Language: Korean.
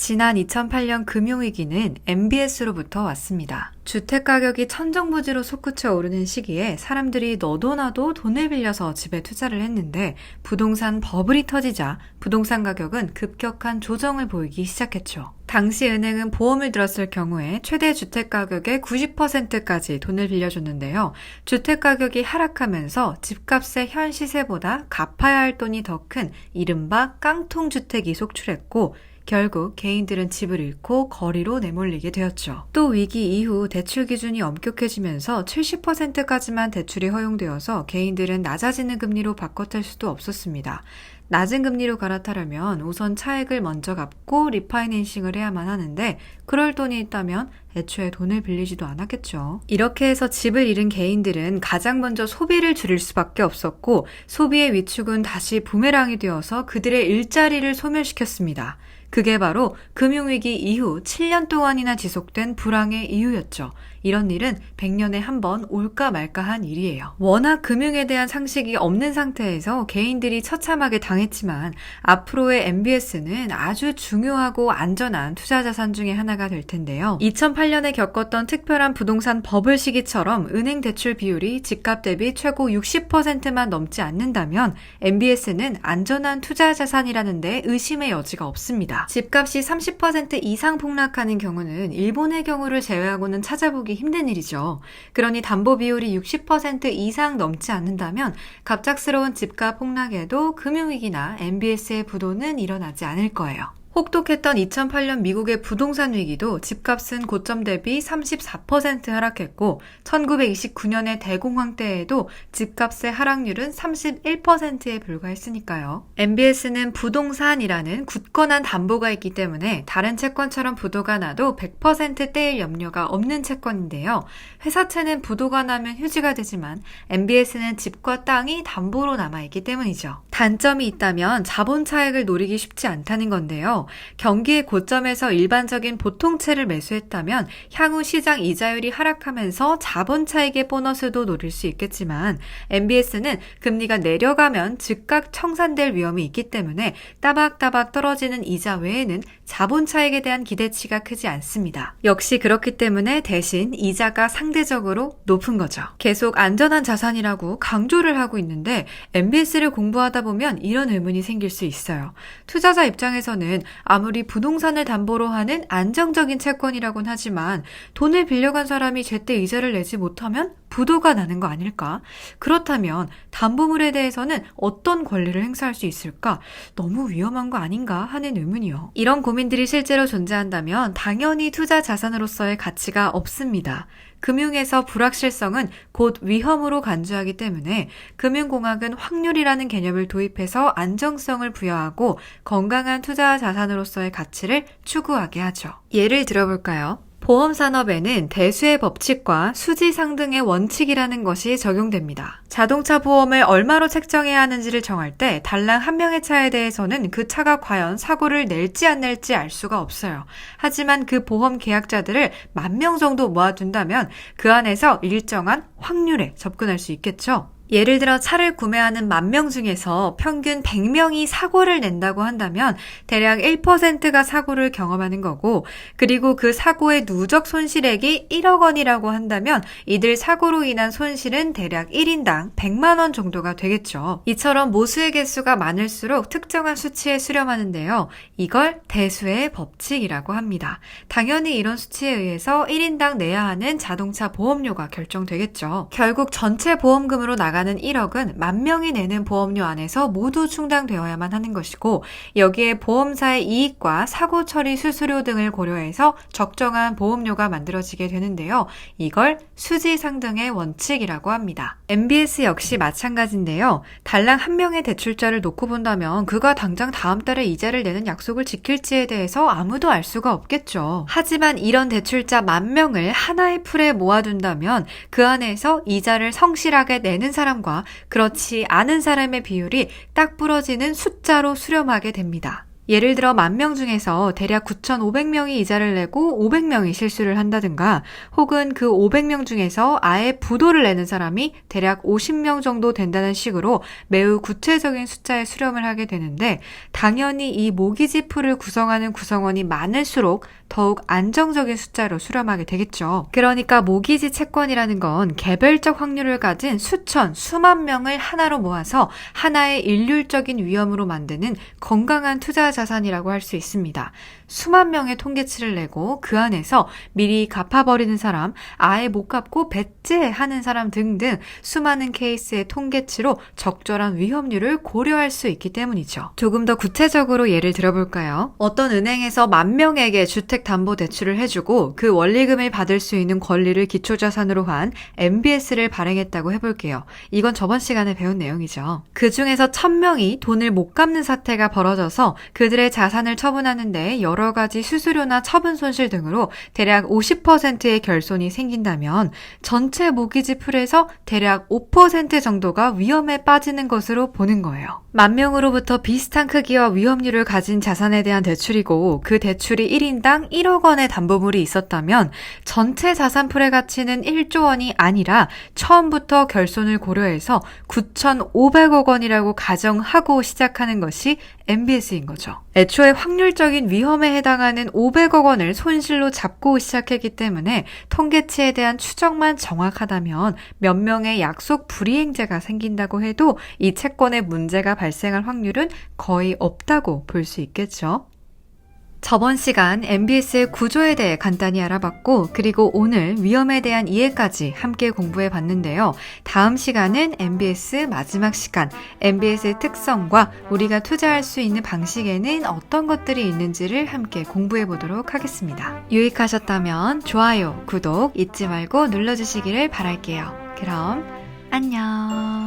지난 2008년 금융위기는 MBS로부터 왔습니다. 주택가격이 천정부지로 솟구쳐 오르는 시기에 사람들이 너도 나도 돈을 빌려서 집에 투자를 했는데 부동산 버블이 터지자 부동산 가격은 급격한 조정을 보이기 시작했죠. 당시 은행은 보험을 들었을 경우에 최대 주택가격의 90%까지 돈을 빌려줬는데요. 주택가격이 하락하면서 집값의 현 시세보다 갚아야 할 돈이 더 큰 이른바 깡통주택이 속출했고 결국 개인들은 집을 잃고 거리로 내몰리게 되었죠. 또 위기 이후 대출 기준이 엄격해지면서 70%까지만 대출이 허용되어서 개인들은 낮아지는 금리로 바꿔탈 수도 없었습니다. 낮은 금리로 갈아타려면 우선 차액을 먼저 갚고 리파이낸싱을 해야만 하는데 그럴 돈이 있다면 애초에 돈을 빌리지도 않았겠죠. 이렇게 해서 집을 잃은 개인들은 가장 먼저 소비를 줄일 수밖에 없었고 소비의 위축은 다시 부메랑이 되어서 그들의 일자리를 소멸시켰습니다. 그게 바로 금융위기 이후 7년 동안이나 지속된 불황의 이유였죠. 이런 일은 100년에 한 번 올까 말까한 일이에요. 워낙 금융에 대한 상식이 없는 상태에서 개인들이 처참하게 당했지만 앞으로의 MBS는 아주 중요하고 안전한 투자 자산 중에 하나가 될 텐데요. 2008년에 겪었던 특별한 부동산 버블 시기처럼 은행 대출 비율이 집값 대비 최고 60%만 넘지 않는다면 MBS는 안전한 투자 자산이라는 데 의심의 여지가 없습니다. 집값이 30% 이상 폭락하는 경우는 일본의 경우를 제외하고는 찾아보기 힘든 일이죠. 그러니 담보 비율이 60% 이상 넘지 않는다면 갑작스러운 집값 폭락에도 금융위기나 MBS의 부도는 일어나지 않을 거예요. 혹독했던 2008년 미국의 부동산 위기도 집값은 고점 대비 34% 하락했고 1929년의 대공황 때에도 집값의 하락률은 31%에 불과했으니까요. MBS는 부동산이라는 굳건한 담보가 있기 때문에 다른 채권처럼 부도가 나도 100% 떼일 염려가 없는 채권인데요. 회사채는 부도가 나면 휴지가 되지만 MBS는 집과 땅이 담보로 남아있기 때문이죠. 단점이 있다면 자본 차익을 노리기 쉽지 않다는 건데요. 경기의 고점에서 일반적인 보통채를 매수했다면 향후 시장 이자율이 하락하면서 자본 차익의 보너스도 노릴 수 있겠지만 MBS는 금리가 내려가면 즉각 청산될 위험이 있기 때문에 따박따박 떨어지는 이자 외에는 자본 차익에 대한 기대치가 크지 않습니다. 역시 그렇기 때문에 대신 이자가 상대적으로 높은 거죠. 계속 안전한 자산이라고 강조를 하고 있는데 MBS를 공부하다 보면 이런 의문이 생길 수 있어요. 투자자 입장에서는 아무리 부동산을 담보로 하는 안정적인 채권이라고는 하지만 돈을 빌려간 사람이 제때 이자를 내지 못하면 부도가 나는 거 아닐까? 그렇다면 담보물에 대해서는 어떤 권리를 행사할 수 있을까? 너무 위험한 거 아닌가 하는 의문이요. 이런 고민들이 실제로 존재한다면 당연히 투자 자산으로서의 가치가 없습니다. 금융에서 불확실성은 곧 위험으로 간주하기 때문에 금융공학은 확률이라는 개념을 도입해서 안정성을 부여하고 건강한 투자 자산으로서의 가치를 추구하게 하죠. 예를 들어볼까요? 보험산업에는 대수의 법칙과 수지상등의 원칙이라는 것이 적용됩니다. 자동차 보험을 얼마로 책정해야 하는지를 정할 때 달랑 한 명의 차에 대해서는 그 차가 과연 사고를 낼지 안 낼지 알 수가 없어요. 하지만 그 보험 계약자들을 10,000명 정도 모아둔다면 그 안에서 일정한 확률에 접근할 수 있겠죠. 예를 들어 차를 구매하는 10,000명 중에서 평균 100명이 사고를 낸다고 한다면 대략 1%가 사고를 경험하는 거고 그리고 그 사고의 누적 손실액이 1억 원이라고 한다면 이들 사고로 인한 손실은 대략 1인당 100만 원 정도가 되겠죠. 이처럼 모수의 개수가 많을수록 특정한 수치에 수렴하는데요. 이걸 대수의 법칙이라고 합니다. 당연히 이런 수치에 의해서 1인당 내야 하는 자동차 보험료가 결정되겠죠. 결국 전체 보험금으로 나가는 1억은 10,000명이 내는 보험료 안에서 모두 충당되어야만 하는 것이고 여기에 보험사의 이익과 사고 처리 수수료 등을 고려해서 적정한 보험료가 만들어지게 되는데요. 이걸 수지상등의 원칙이라고 합니다. MBS 역시 마찬가지인데요. 달랑 한 명의 대출자를 놓고 본다면 그가 당장 다음 달에 이자를 내는 약속을 지킬지에 대해서 아무도 알 수가 없겠죠. 하지만 이런 대출자 10,000명을 하나의 풀에 모아둔다면 그 안에서 이자를 성실하게 내는 사람과 그렇지 않은 사람의 비율이 딱 부러지는 숫자로 수렴하게 됩니다. 예를 들어 10,000명 중에서 대략 9,500명이 이자를 내고 500명이 실수를 한다든가, 혹은 그 500명 중에서 아예 부도를 내는 사람이 대략 50명 정도 된다는 식으로 매우 구체적인 숫자에 수렴을 하게 되는데, 당연히 이 모기지 풀을 구성하는 구성원이 많을수록 더욱 안정적인 숫자로 수렴하게 되겠죠. 그러니까 모기지 채권이라는 건 개별적 확률을 가진 수천, 수만 명을 하나로 모아서 하나의 일률적인 위험으로 만드는 건강한 투자 자산이라고 할 수 있습니다. 수만 명의 통계치를 내고 그 안에서 미리 갚아버리는 사람, 아예 못 갚고 배째하는 사람 등등 수많은 케이스의 통계치로 적절한 위험률을 고려할 수 있기 때문이죠. 조금 더 구체적으로 예를 들어볼까요? 어떤 은행에서 10,000명에게 주택담보대출을 해주고 그 원리금을 받을 수 있는 권리를 기초자산으로 한 MBS를 발행했다고 해볼게요. 이건 저번 시간에 배운 내용이죠. 그 중에서 1,000명이 돈을 못 갚는 사태가 벌어져서 그들의 자산을 처분하는데 여러 가지 수수료나 처분 손실 등으로 대략 50%의 결손이 생긴다면 전체 모기지 풀에서 대략 5% 정도가 위험에 빠지는 것으로 보는 거예요. 10,000명으로부터 비슷한 크기와 위험률을 가진 자산에 대한 대출이고, 그 대출이 1인당 1억 원의 담보물이 있었다면 전체 자산 풀의 가치는 1조 원이 아니라 처음부터 결손을 고려해서 9,500억 원이라고 가정하고 시작하는 것이 MBS인 거죠. 애초에 확률적인 위험에 해당하는 500억 원을 손실로 잡고 시작했기 때문에 통계치에 대한 추정만 정확하다면 몇 명의 약속 불이행자가 생긴다고 해도 이 채권에 문제가 발생할 확률은 거의 없다고 볼 수 있겠죠. 저번 시간 MBS의 구조에 대해 간단히 알아봤고, 그리고 오늘 위험에 대한 이해까지 함께 공부해 봤는데요. 다음 시간은 MBS 마지막 시간, MBS의 특성과 우리가 투자할 수 있는 방식에는 어떤 것들이 있는지를 함께 공부해 보도록 하겠습니다. 유익하셨다면 좋아요, 구독 잊지 말고 눌러주시기를 바랄게요. 그럼 안녕.